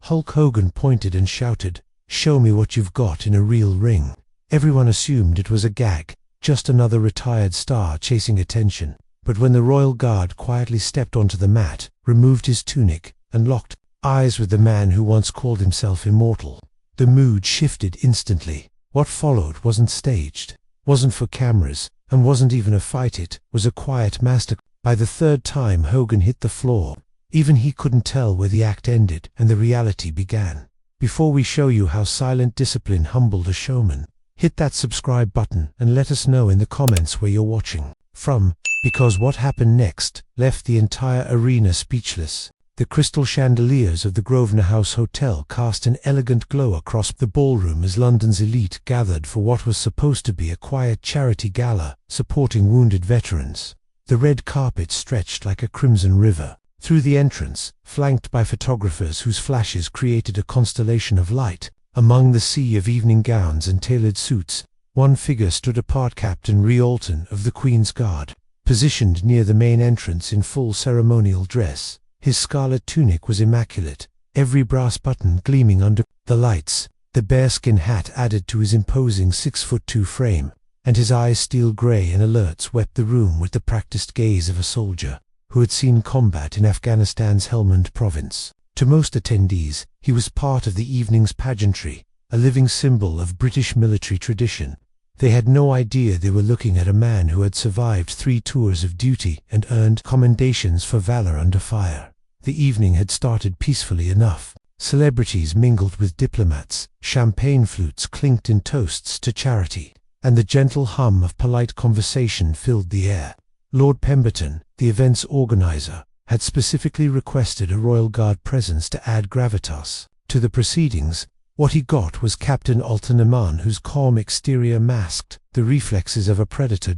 Hulk Hogan pointed and shouted, "Show me what you've got in a real ring." Everyone assumed it was a gag, just another retired star chasing attention. But when the Royal Guard quietly stepped onto the mat, removed his tunic, and locked eyes with the man who once called himself immortal, the mood shifted instantly. What followed wasn't staged, wasn't for cameras, and wasn't even a fight. It was a quiet master. By the third time Hogan hit the floor, even he couldn't tell where the act ended and the reality began. Before we show you how silent discipline humbled a showman, hit that subscribe button and let us know in the comments where you're watching from, because what happened next left the entire arena speechless. The crystal chandeliers of the Grosvenor House Hotel cast an elegant glow across the ballroom as London's elite gathered for what was supposed to be a quiet charity gala supporting wounded veterans. The red carpet stretched like a crimson river. Through the entrance, flanked by photographers whose flashes created a constellation of light, among the sea of evening gowns and tailored suits, one figure stood apart: Captain Rhys Alton of the Queen's Guard. Positioned near the main entrance in full ceremonial dress, his scarlet tunic was immaculate, every brass button gleaming under the lights. The bearskin hat added to his imposing 6'2" frame, and his eyes, steel grey and alert, swept the room with the practiced gaze of a soldier who had seen combat in Afghanistan's Helmand province. To most attendees, he was part of the evening's pageantry, a living symbol of British military tradition. They had no idea they were looking at a man who had survived 3 tours of duty and earned commendations for valor under fire. The evening had started peacefully enough. Celebrities mingled with diplomats, champagne flutes clinked in toasts to charity, and the gentle hum of polite conversation filled the air. Lord Pemberton, the event's organizer, had specifically requested a Royal Guard presence to add gravitas to the proceedings. What he got was Captain Alton, a man whose calm exterior masked the reflexes of a predator.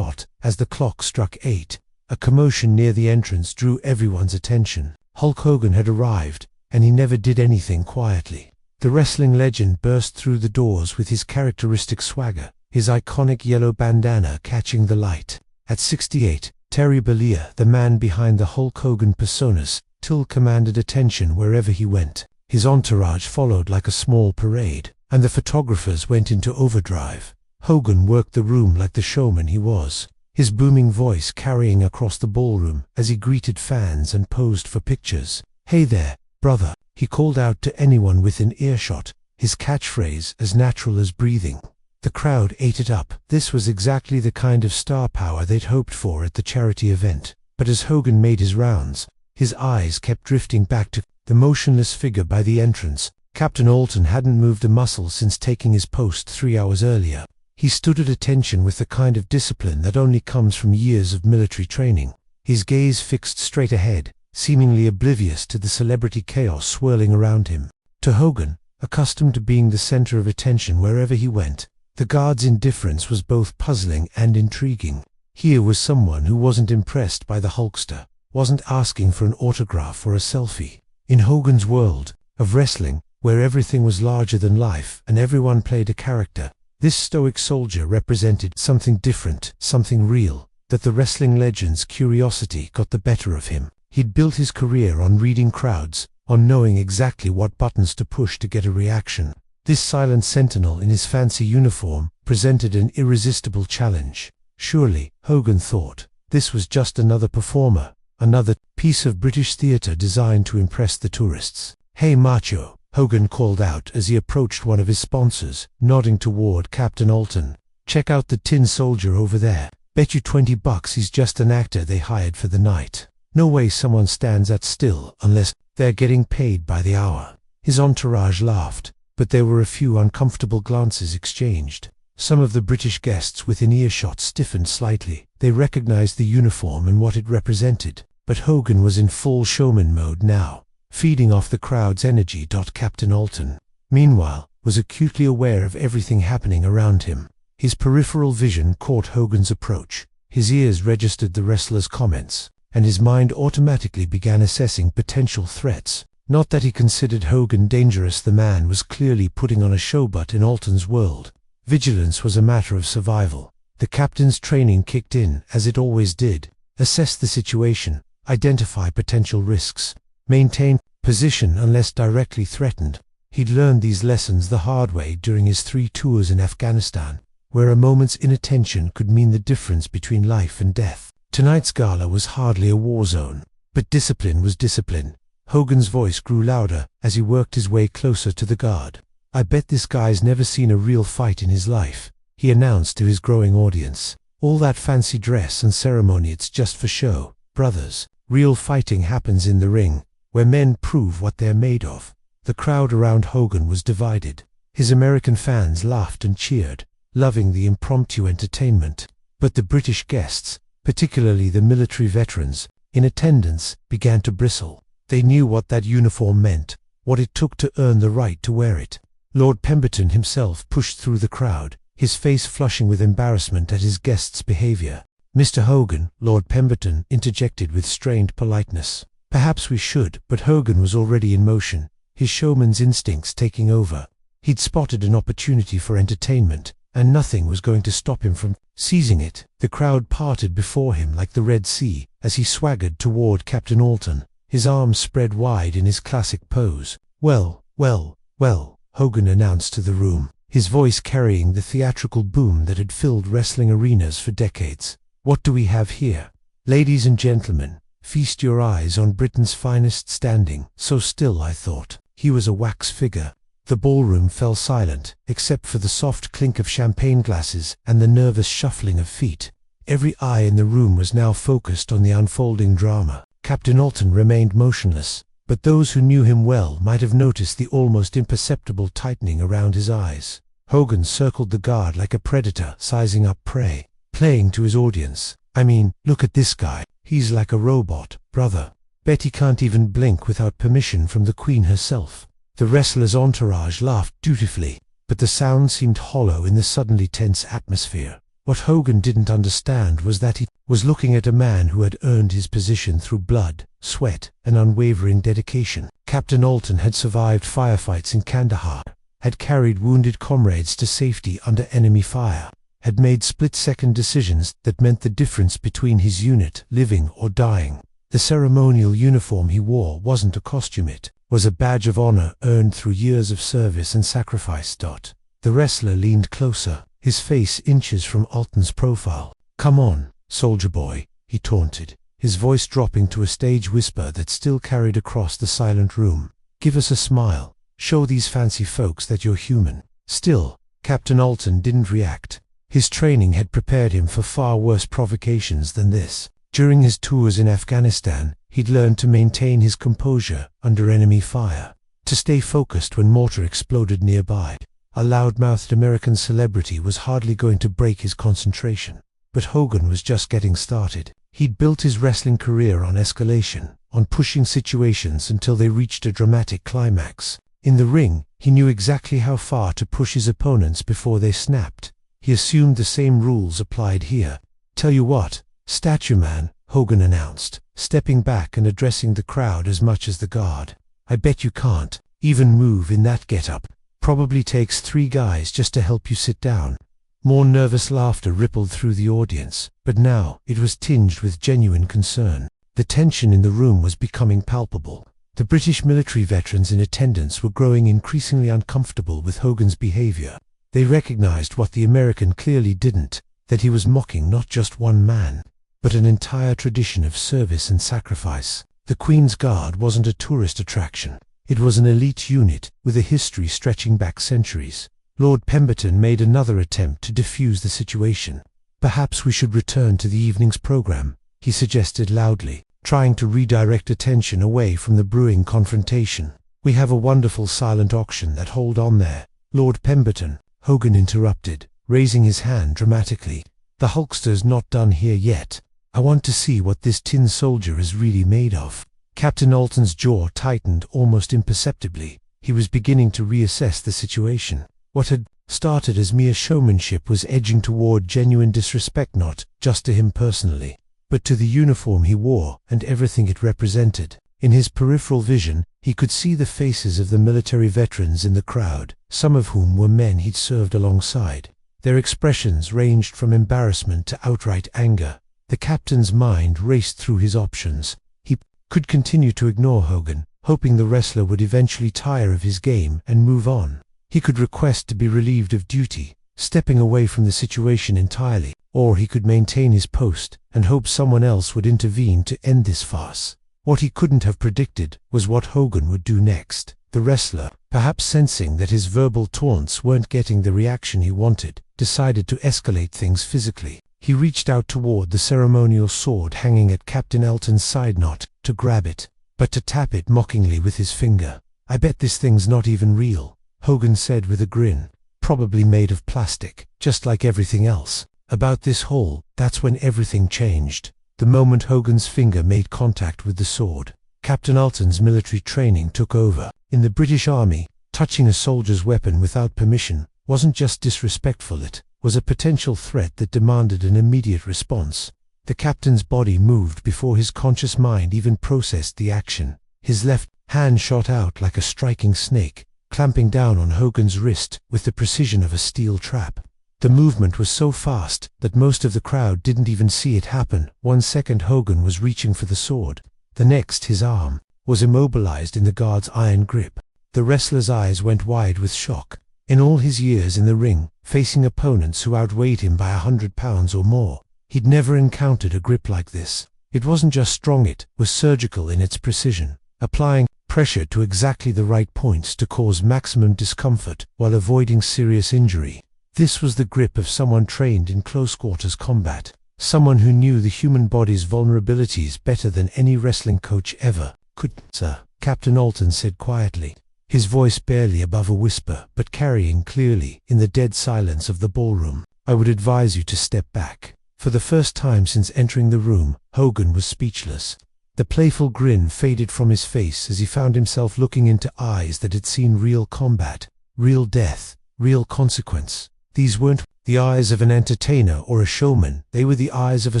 As the clock struck 8, a commotion near the entrance drew everyone's attention. Hulk Hogan had arrived, and he never did anything quietly. The wrestling legend burst through the doors with his characteristic swagger, his iconic yellow bandana catching the light. At 68, Terry Bollea, the man behind the Hulk Hogan personas, still commanded attention wherever he went. His entourage followed like a small parade, and the photographers went into overdrive. Hogan worked the room like the showman he was, his booming voice carrying across the ballroom as he greeted fans and posed for pictures. "Hey there, brother," he called out to anyone within earshot, his catchphrase as natural as breathing. The crowd ate it up. This was exactly the kind of star power they'd hoped for at the charity event. But as Hogan made his rounds, his eyes kept drifting back to the motionless figure by the entrance. Captain Alton hadn't moved a muscle since taking his post 3 hours earlier. He stood at attention with the kind of discipline that only comes from years of military training, his gaze fixed straight ahead, seemingly oblivious to the celebrity chaos swirling around him. To Hogan, accustomed to being the center of attention wherever he went, the guard's indifference was both puzzling and intriguing. Here was someone who wasn't impressed by the Hulkster, wasn't asking for an autograph or a selfie. In Hogan's world of wrestling, where everything was larger than life and everyone played a character, this stoic soldier represented something different, something real. That the wrestling legend's curiosity got the better of him. He'd built his career on reading crowds, on knowing exactly what buttons to push to get a reaction. This silent sentinel in his fancy uniform presented an irresistible challenge. Surely, Hogan thought, this was just another performer, another piece of British theatre designed to impress the tourists. "Hey macho," Hogan called out as he approached one of his sponsors, nodding toward Captain Alton. "Check out the tin soldier over there. Bet you $20 he's just an actor they hired for the night. No way someone stands that still unless they're getting paid by the hour." His entourage laughed, but there were a few uncomfortable glances exchanged. Some of the British guests within earshot stiffened slightly. They recognized the uniform and what it represented. But Hogan was in full showman mode now, feeding off the crowd's energy. Captain Alton, meanwhile, was acutely aware of everything happening around him. His peripheral vision caught Hogan's approach, his ears registered the wrestler's comments, and his mind automatically began assessing potential threats. Not that he considered Hogan dangerous, the man was clearly putting on a show, but in Alton's world, vigilance was a matter of survival. The captain's training kicked in, as it always did. Assess the situation, identify potential risks, maintain position unless directly threatened. He'd learned these lessons the hard way during his 3 tours in Afghanistan, where a moment's inattention could mean the difference between life and death. Tonight's gala was hardly a war zone, but discipline was discipline. Hogan's voice grew louder as he worked his way closer to the guard. "I bet this guy's never seen a real fight in his life," he announced to his growing audience. "All that fancy dress and ceremony, it's just for show. Brothers, real fighting happens in the ring, where men prove what they're made of." The crowd around Hogan was divided. His American fans laughed and cheered, loving the impromptu entertainment. But the British guests, particularly the military veterans in attendance, began to bristle. They knew what that uniform meant, what it took to earn the right to wear it. Lord Pemberton himself pushed through the crowd, his face flushing with embarrassment at his guests' behavior. "Mr. Hogan," Lord Pemberton interjected with strained politeness. "Perhaps we should," but Hogan was already in motion, his showman's instincts taking over. He'd spotted an opportunity for entertainment, and nothing was going to stop him from seizing it. The crowd parted before him like the Red Sea as he swaggered toward Captain Alton, his arms spread wide in his classic pose. "Well, well, well," Hogan announced to the room, his voice carrying the theatrical boom that had filled wrestling arenas for decades. "What do we have here? Ladies and gentlemen, feast your eyes on Britain's finest standing." So still, I thought. He was a wax figure. The ballroom fell silent, except for the soft clink of champagne glasses and the nervous shuffling of feet. Every eye in the room was now focused on the unfolding drama. Captain Alton remained motionless, but those who knew him well might have noticed the almost imperceptible tightening around his eyes. Hogan circled the guard like a predator sizing up prey, playing to his audience. "I mean, look at this guy. He's like a robot, brother. Bet he can't even blink without permission from the Queen herself." The wrestler's entourage laughed dutifully, but the sound seemed hollow in the suddenly tense atmosphere. What Hogan didn't understand was that he was looking at a man who had earned his position through blood, sweat, and unwavering dedication. Captain Alton had survived firefights in Kandahar, had carried wounded comrades to safety under enemy fire, had made split-second decisions that meant the difference between his unit living or dying. The ceremonial uniform he wore wasn't a costume, it was a badge of honor earned through years of service and sacrifice. The wrestler leaned closer, his face inches from Alton's profile. "Come on, soldier boy," he taunted, his voice dropping to a stage whisper that still carried across the silent room. "Give us a smile. Show these fancy folks that you're human." Still, Captain Alton didn't react. His training had prepared him for far worse provocations than this. During his tours in Afghanistan, he'd learned to maintain his composure under enemy fire, to stay focused when mortar exploded nearby. A loud-mouthed American celebrity was hardly going to break his concentration. But Hogan was just getting started. He'd built his wrestling career on escalation, on pushing situations until they reached a dramatic climax. In the ring, he knew exactly how far to push his opponents before they snapped. He assumed the same rules applied here. "Tell you what, statue man," Hogan announced, stepping back and addressing the crowd as much as the guard. "I bet you can't even move in that get-up. Probably takes 3 guys just to help you sit down." More nervous laughter rippled through the audience, but now it was tinged with genuine concern. The tension in the room was becoming palpable. The British military veterans in attendance were growing increasingly uncomfortable with Hogan's behavior. They recognized what the American clearly didn't, that he was mocking not just one man, but an entire tradition of service and sacrifice. The Queen's Guard wasn't a tourist attraction. It was an elite unit with a history stretching back centuries. Lord Pemberton made another attempt to defuse the situation. "Perhaps we should return to the evening's program," he suggested loudly, trying to redirect attention away from the brewing confrontation. "We have a wonderful silent auction that hold on there." "Lord Pemberton," Hogan interrupted, raising his hand dramatically. "The Hulkster's not done here yet. I want to see what this tin soldier is really made of." Captain Alton's jaw tightened almost imperceptibly. He was beginning to reassess the situation. What had started as mere showmanship was edging toward genuine disrespect, not just to him personally, but to the uniform he wore and everything it represented. In his peripheral vision, he could see the faces of the military veterans in the crowd, some of whom were men he'd served alongside. Their expressions ranged from embarrassment to outright anger. The captain's mind raced through his options. He could continue to ignore Hogan, hoping the wrestler would eventually tire of his game and move on. He could request to be relieved of duty, stepping away from the situation entirely, or he could maintain his post and hope someone else would intervene to end this farce. What he couldn't have predicted was what Hogan would do next. The wrestler, perhaps sensing that his verbal taunts weren't getting the reaction he wanted, decided to escalate things physically. He reached out toward the ceremonial sword hanging at Captain Alton's side knot to grab it, but to tap it mockingly with his finger. "I bet this thing's not even real," Hogan said with a grin. "Probably made of plastic, just like everything else." About this hole, that's when everything changed. The moment Hogan's finger made contact with the sword, Captain Alton's military training took over. In the British Army, touching a soldier's weapon without permission wasn't just disrespectful, it was a potential threat that demanded an immediate response. The captain's body moved before his conscious mind even processed the action. His left hand shot out like a striking snake, clamping down on Hogan's wrist with the precision of a steel trap. The movement was so fast that most of the crowd didn't even see it happen. 1 second Hogan was reaching for the sword. The next, his arm was immobilized in the guard's iron grip. The wrestler's eyes went wide with shock. In all his years in the ring, facing opponents who outweighed him by 100 pounds or more, he'd never encountered a grip like this. It wasn't just strong, it was surgical in its precision, applying pressure to exactly the right points to cause maximum discomfort while avoiding serious injury. This was the grip of someone trained in close-quarters combat, someone who knew the human body's vulnerabilities better than any wrestling coach ever could. "Sir," Captain Alton said quietly, his voice barely above a whisper but carrying clearly in the dead silence of the ballroom, "I would advise you to step back." For the first time since entering the room, Hogan was speechless. The playful grin faded from his face as he found himself looking into eyes that had seen real combat, real death, real consequence. These weren't the eyes of an entertainer or a showman, they were the eyes of a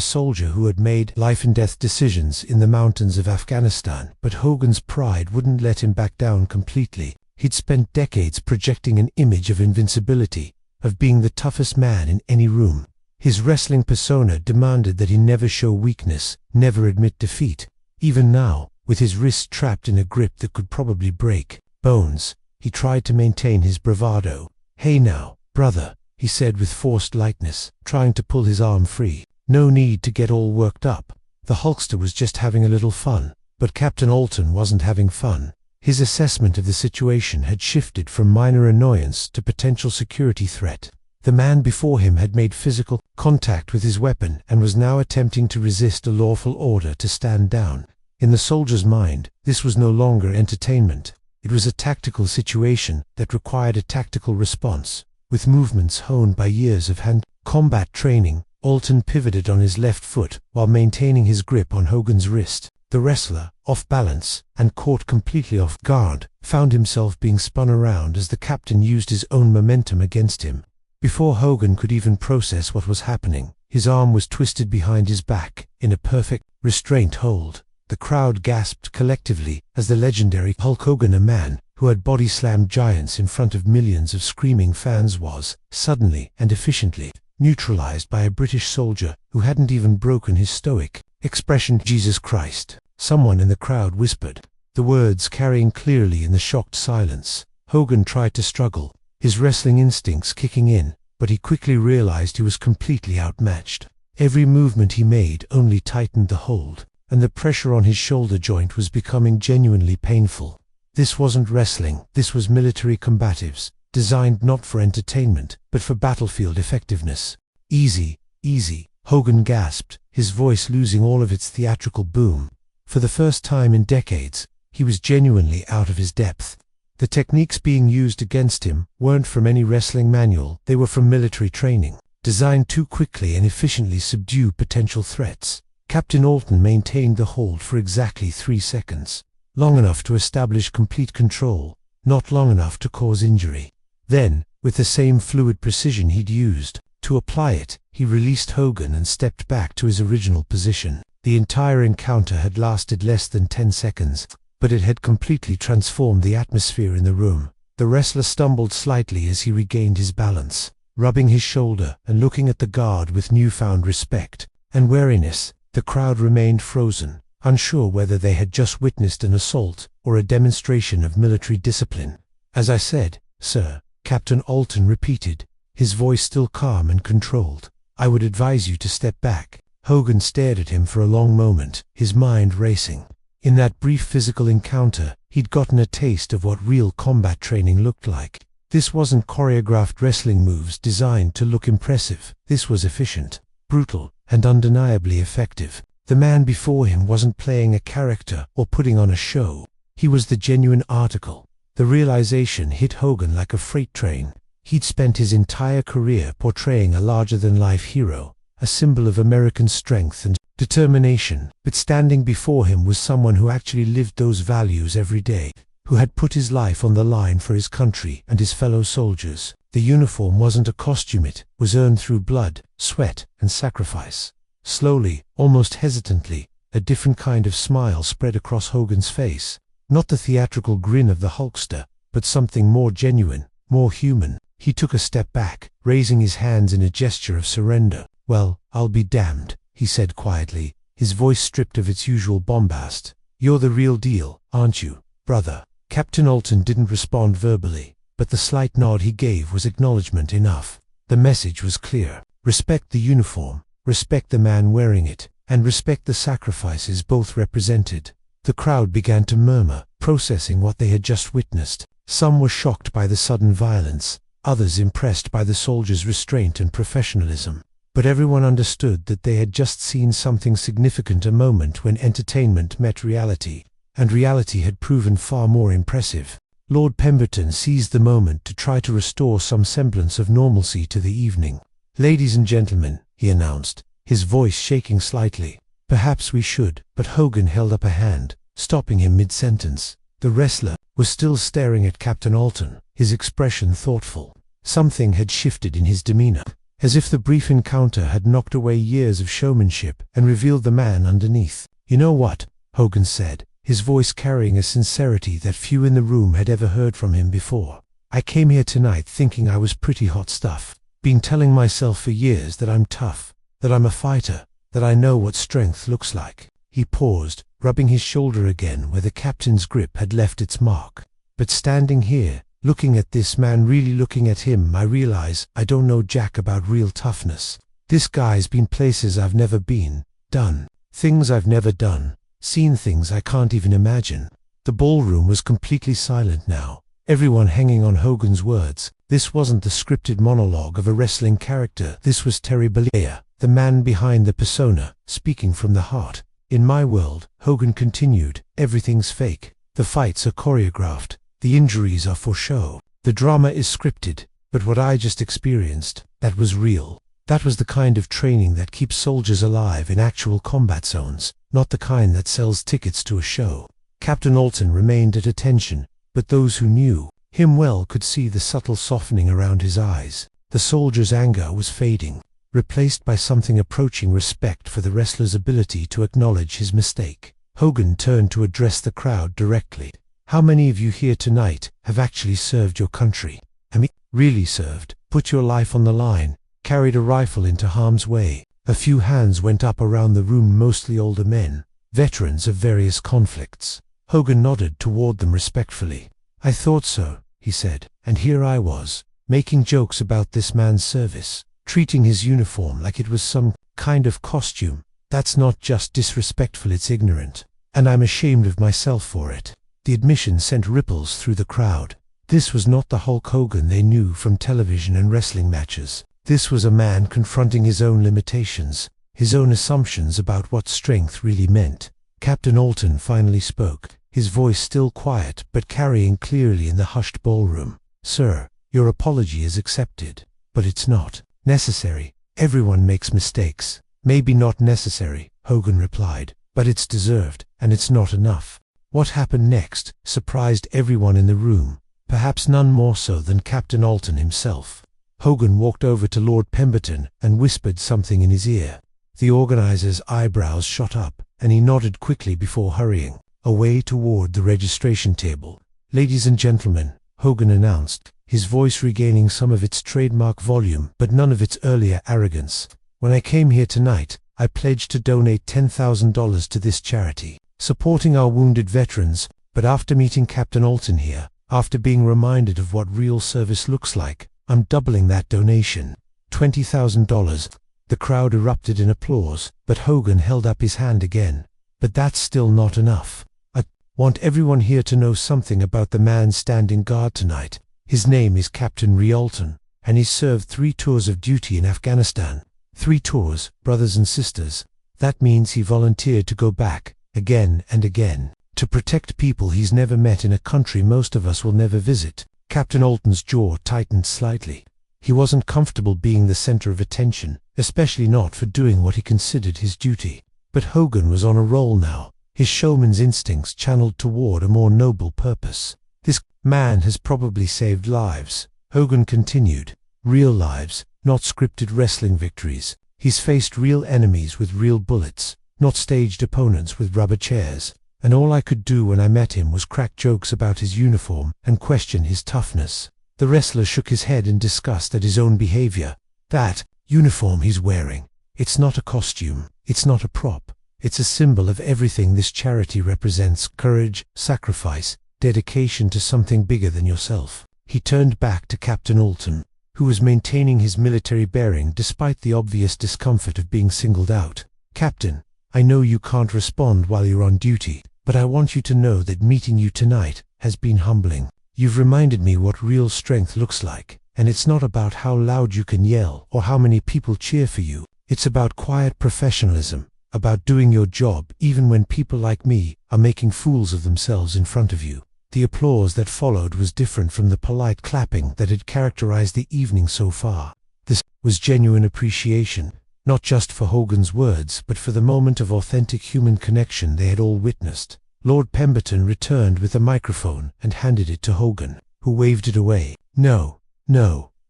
soldier who had made life-and-death decisions in the mountains of Afghanistan. But Hogan's pride wouldn't let him back down completely. He'd spent decades projecting an image of invincibility, of being the toughest man in any room. His wrestling persona demanded that he never show weakness, never admit defeat. Even now, with his wrist trapped in a grip that could probably break bones, he tried to maintain his bravado. "Hey now, brother," he said with forced lightness, trying to pull his arm free. "No need to get all worked up." The Hulkster was just having a little fun, but Captain Alton wasn't having fun. His assessment of the situation had shifted from minor annoyance to potential security threat. The man before him had made physical contact with his weapon and was now attempting to resist a lawful order to stand down. In the soldier's mind, this was no longer entertainment. It was a tactical situation that required a tactical response. With movements honed by years of hand combat training, Alton pivoted on his left foot while maintaining his grip on Hogan's wrist. The wrestler, off balance and caught completely off guard, found himself being spun around as the captain used his own momentum against him. Before Hogan could even process what was happening, his arm was twisted behind his back in a perfect restraint hold. The crowd gasped collectively as the legendary Hulk Hogan, a man who had body-slammed giants in front of millions of screaming fans, was, suddenly and efficiently, neutralized by a British soldier who hadn't even broken his stoic expression. "Jesus Christ," someone in the crowd whispered, the words carrying clearly in the shocked silence. Hogan tried to struggle, his wrestling instincts kicking in, but he quickly realized he was completely outmatched. Every movement he made only tightened the hold, and the pressure on his shoulder joint was becoming genuinely painful. This wasn't wrestling, this was military combatives, designed not for entertainment, but for battlefield effectiveness. "Easy, easy," Hogan gasped, his voice losing all of its theatrical boom. For the first time in decades, he was genuinely out of his depth. The techniques being used against him weren't from any wrestling manual, they were from military training, designed to quickly and efficiently subdue potential threats. Captain Alton maintained the hold for exactly 3 seconds. Long enough to establish complete control, not long enough to cause injury. Then, with the same fluid precision he'd used to apply it, he released Hogan and stepped back to his original position. The entire encounter had lasted less than 10 seconds, but it had completely transformed the atmosphere in the room. The wrestler stumbled slightly as he regained his balance, rubbing his shoulder and looking at the guard with newfound respect and wariness. The crowd remained frozen, unsure whether they had just witnessed an assault or a demonstration of military discipline. "As I said, sir," Captain Alton repeated, his voice still calm and controlled, "I would advise you to step back." Hogan stared at him for a long moment, his mind racing. In that brief physical encounter, he'd gotten a taste of what real combat training looked like. This wasn't choreographed wrestling moves designed to look impressive. This was efficient, brutal, and undeniably effective. The man before him wasn't playing a character or putting on a show. He was the genuine article. The realization hit Hogan like a freight train. He'd spent his entire career portraying a larger-than-life hero, a symbol of American strength and determination, but standing before him was someone who actually lived those values every day, who had put his life on the line for his country and his fellow soldiers. The uniform wasn't a costume, it was earned through blood, sweat, and sacrifice. Slowly, almost hesitantly, a different kind of smile spread across Hogan's face. Not the theatrical grin of the Hulkster, but something more genuine, more human. He took a step back, raising his hands in a gesture of surrender. "Well, I'll be damned," he said quietly, his voice stripped of its usual bombast. "You're the real deal, aren't you, brother?" Captain Alton didn't respond verbally, but the slight nod he gave was acknowledgement enough. The message was clear. Respect the uniform, respect the man wearing it, and respect the sacrifices both represented. The crowd began to murmur, processing what they had just witnessed. Some were shocked by the sudden violence, others impressed by the soldiers' restraint and professionalism. But everyone understood that they had just seen something significant, a moment when entertainment met reality, and reality had proven far more impressive. Lord Pemberton seized the moment to try to restore some semblance of normalcy to the evening. "Ladies and gentlemen," he announced, his voice shaking slightly, "perhaps we should," but Hogan held up a hand, stopping him mid-sentence. The wrestler was still staring at Captain Alton, his expression thoughtful. Something had shifted in his demeanor, as if the brief encounter had knocked away years of showmanship and revealed the man underneath. "You know what?" Hogan said, his voice carrying a sincerity that few in the room had ever heard from him before. "I came here tonight thinking I was pretty hot stuff. Been telling myself for years that I'm tough, that I'm a fighter, that I know what strength looks like." He paused, rubbing his shoulder again where the captain's grip had left its mark. "But standing here, looking at this man, really looking at him, I realize I don't know jack about real toughness. This guy's been places I've never been, done things I've never done, seen things I can't even imagine." The ballroom was completely silent now, everyone hanging on Hogan's words. This wasn't the scripted monologue of a wrestling character. This was Terry Bollea, the man behind the persona, speaking from the heart. "In my world," Hogan continued, "everything's fake. The fights are choreographed. The injuries are for show. The drama is scripted. But what I just experienced, that was real. That was the kind of training that keeps soldiers alive in actual combat zones, not the kind that sells tickets to a show." Captain Alton remained at attention, but those who knew him well could see the subtle softening around his eyes. The soldier's anger was fading, replaced by something approaching respect for the wrestler's ability to acknowledge his mistake. Hogan turned to address the crowd directly. "How many of you here tonight have actually served your country? I mean, really served, put your life on the line, carried a rifle into harm's way?" A few hands went up around the room, mostly older men, veterans of various conflicts. Hogan nodded toward them respectfully. "I thought so," he said, "and here I was, making jokes about this man's service, treating his uniform like it was some kind of costume. That's not just disrespectful, it's ignorant, and I'm ashamed of myself for it." The admission sent ripples through the crowd. This was not the Hulk Hogan they knew from television and wrestling matches. This was a man confronting his own limitations, his own assumptions about what strength really meant. Captain Alton finally spoke, his voice still quiet but carrying clearly in the hushed ballroom. "Sir, your apology is accepted, but it's not necessary. Everyone makes mistakes." "Maybe not necessary," Hogan replied, "but it's deserved, and it's not enough." What happened next surprised everyone in the room, perhaps none more so than Captain Alton himself. Hogan walked over to Lord Pemberton and whispered something in his ear. The organizer's eyebrows shot up, and he nodded quickly before hurrying away toward the registration table. "Ladies and gentlemen," Hogan announced, his voice regaining some of its trademark volume but none of its earlier arrogance, "when I came here tonight, I pledge to donate $10,000 to this charity, supporting our wounded veterans. But after meeting Captain Alton here, after being reminded of what real service looks like, I'm doubling that donation. $20,000. The crowd erupted in applause, but Hogan held up his hand again. But that's still not enough. I want everyone here to know something about the man standing guard tonight. His name is Captain Rhys Alton, and he's served 3 tours of duty in Afghanistan. 3 tours, brothers and sisters. That means he volunteered to go back, again and again, to protect people he's never met in a country most of us will never visit. Captain Alton's jaw tightened slightly. He wasn't comfortable being the center of attention, especially not for doing what he considered his duty. But Hogan was on a roll now, his showman's instincts channeled toward a more noble purpose. This man has probably saved lives, Hogan continued. Real lives, not scripted wrestling victories. He's faced real enemies with real bullets, not staged opponents with rubber chairs. And all I could do when I met him was crack jokes about his uniform and question his toughness. The wrestler shook his head in disgust at his own behavior. That uniform he's wearing, it's not a costume, it's not a prop. It's a symbol of everything this charity represents: courage, sacrifice, dedication to something bigger than yourself. He turned back to Captain Alton, who was maintaining his military bearing despite the obvious discomfort of being singled out. Captain, I know you can't respond while you're on duty, but I want you to know that meeting you tonight has been humbling. You've reminded me what real strength looks like, and it's not about how loud you can yell or how many people cheer for you. It's about quiet professionalism, about doing your job even when people like me are making fools of themselves in front of you. The applause that followed was different from the polite clapping that had characterized the evening so far. This was genuine appreciation, not just for Hogan's words, but for the moment of authentic human connection they had all witnessed. Lord Pemberton returned with a microphone and handed it to Hogan, who waved it away. No,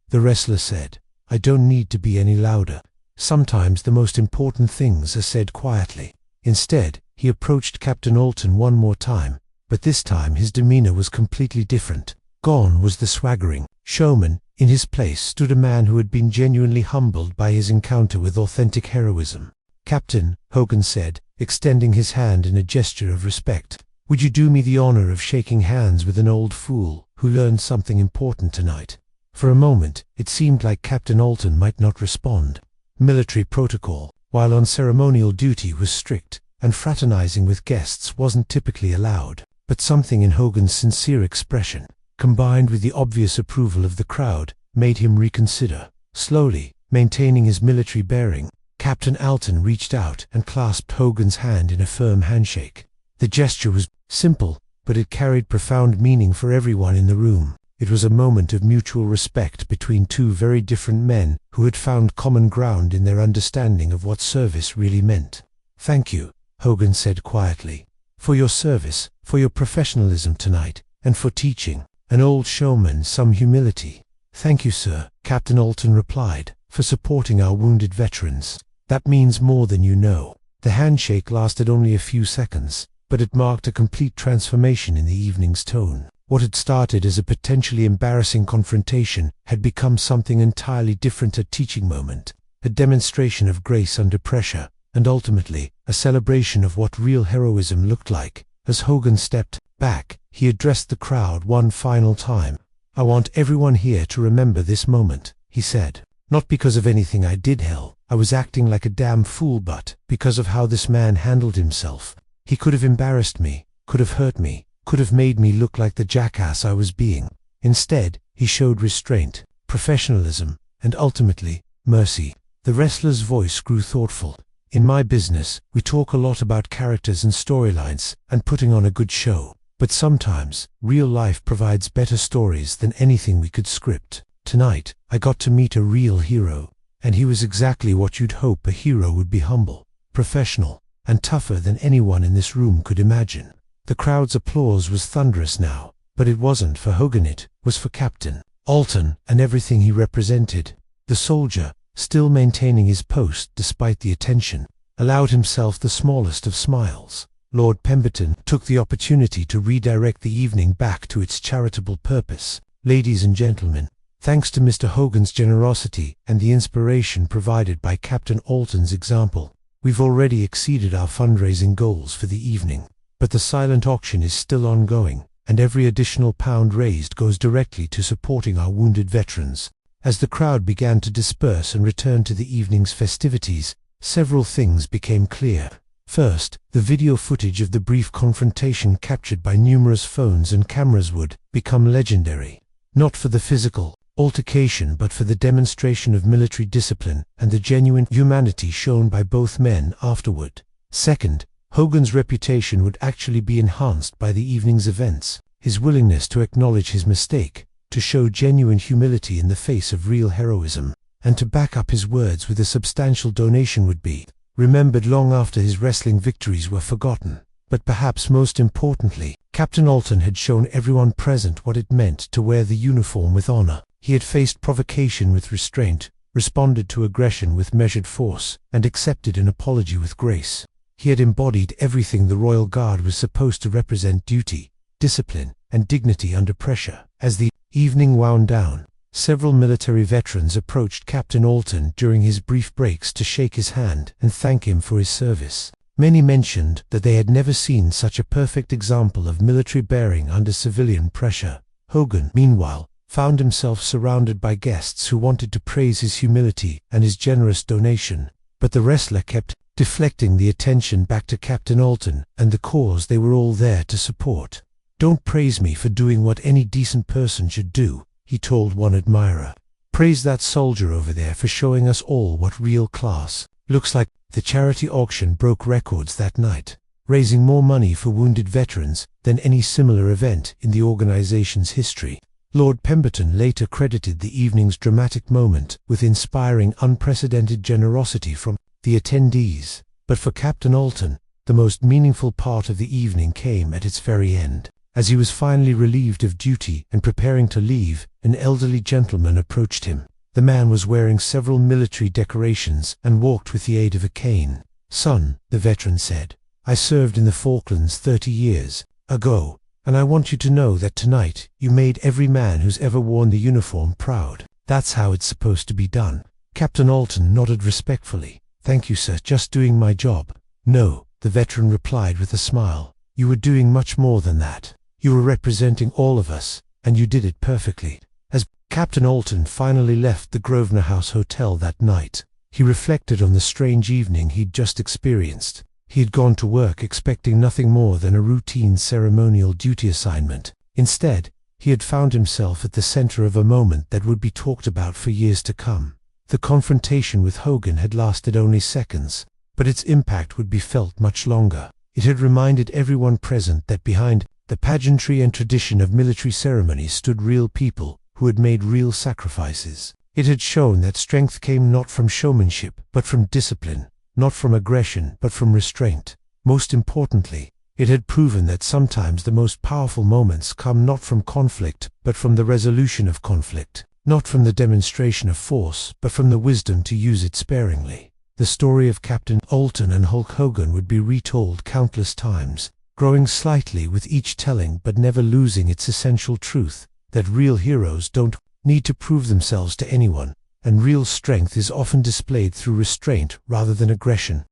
the wrestler said. I don't need to be any louder. Sometimes the most important things are said quietly. Instead, he approached Captain Alton one more time, but this time his demeanor was completely different. Gone was the swaggering showman. In his place stood a man who had been genuinely humbled by his encounter with authentic heroism. Captain, Hogan said, extending his hand in a gesture of respect, would you do me the honor of shaking hands with an old fool who learned something important tonight? For a moment, it seemed like Captain Alton might not respond. Military protocol, while on ceremonial duty, was strict, and fraternizing with guests wasn't typically allowed. But something in Hogan's sincere expression, combined with the obvious approval of the crowd, made him reconsider. Slowly, maintaining his military bearing, Captain Alton reached out and clasped Hogan's hand in a firm handshake. The gesture was simple, but it carried profound meaning for everyone in the room. It was a moment of mutual respect between 2 very different men who had found common ground in their understanding of what service really meant. Thank you, Hogan said quietly, for your service, for your professionalism tonight, and for teaching an old showman some humility. Thank you, sir, Captain Alton replied, for supporting our wounded veterans. That means more than you know. The handshake lasted only a few seconds, but it marked a complete transformation in the evening's tone. What had started as a potentially embarrassing confrontation had become something entirely different: a teaching moment, a demonstration of grace under pressure, and ultimately, a celebration of what real heroism looked like. As Hogan stepped back, he addressed the crowd one final time. I want everyone here to remember this moment, he said. Not because of anything I did, hell, I was acting like a damn fool, but because of how this man handled himself. He could have embarrassed me, could have hurt me, could have made me look like the jackass I was being. Instead, he showed restraint, professionalism, and ultimately, mercy. The wrestler's voice grew thoughtful. In my business, we talk a lot about characters and storylines, and putting on a good show. But sometimes, real life provides better stories than anything we could script. Tonight, I got to meet a real hero, and he was exactly what you'd hope a hero would be: humble, professional, and tougher than anyone in this room could imagine. The crowd's applause was thunderous now, but it wasn't for Hogan, it was for Captain Alton and everything he represented. The soldier, still maintaining his post despite the attention, allowed himself the smallest of smiles. Lord Pemberton took the opportunity to redirect the evening back to its charitable purpose. Ladies and gentlemen, thanks to Mr. Hogan's generosity and the inspiration provided by Captain Alton's example, We've already exceeded our fundraising goals for the evening, but the silent auction is still ongoing, and every additional pound raised goes directly to supporting our wounded veterans." As the crowd began to disperse and return to the evening's festivities, several things became clear. First, the video footage of the brief confrontation captured by numerous phones and cameras would become legendary, not for the physical altercation but for the demonstration of military discipline and the genuine humanity shown by both men afterward. Second, Hogan's reputation would actually be enhanced by the evening's events. His willingness to acknowledge his mistake, to show genuine humility in the face of real heroism, and to back up his words with a substantial donation would be remembered long after his wrestling victories were forgotten. But perhaps most importantly, Captain Alton had shown everyone present what it meant to wear the uniform with honor. He had faced provocation with restraint, responded to aggression with measured force, and accepted an apology with grace. He had embodied everything the Royal Guard was supposed to represent: duty, discipline, and dignity under pressure. As the evening wound down, several military veterans approached Captain Alton during his brief breaks to shake his hand and thank him for his service. Many mentioned that they had never seen such a perfect example of military bearing under civilian pressure. Hogan, meanwhile, found himself surrounded by guests who wanted to praise his humility and his generous donation, but the wrestler kept deflecting the attention back to Captain Alton and the cause they were all there to support. "Don't praise me for doing what any decent person should do," he told one admirer. "Praise that soldier over there for showing us all what real class looks like." The charity auction broke records that night, raising more money for wounded veterans than any similar event in the organization's history. Lord Pemberton later credited the evening's dramatic moment with inspiring unprecedented generosity from the attendees. But for Captain Alton, the most meaningful part of the evening came at its very end. As he was finally relieved of duty and preparing to leave, an elderly gentleman approached him. The man was wearing several military decorations and walked with the aid of a cane. "Son," the veteran said, "I served in the Falklands 30 years ago, and I want you to know that tonight you made every man who's ever worn the uniform proud. That's how it's supposed to be done." Captain Alton nodded respectfully. "Thank you, sir, just doing my job." "No," the veteran replied with a smile. "You were doing much more than that. You were representing all of us, and you did it perfectly." As Captain Alton finally left the Grosvenor House Hotel that night, he reflected on the strange evening he'd just experienced. He had gone to work expecting nothing more than a routine ceremonial duty assignment. Instead, he had found himself at the center of a moment that would be talked about for years to come. The confrontation with Hogan had lasted only seconds, but its impact would be felt much longer. It had reminded everyone present that behind the pageantry and tradition of military ceremonies stood real people who had made real sacrifices. It had shown that strength came not from showmanship, but from discipline, not from aggression, but from restraint. Most importantly, it had proven that sometimes the most powerful moments come not from conflict, but from the resolution of conflict, not from the demonstration of force, but from the wisdom to use it sparingly. The story of Captain Alton and Hulk Hogan would be retold countless times, growing slightly with each telling but never losing its essential truth, that real heroes don't need to prove themselves to anyone, and real strength is often displayed through restraint rather than aggression.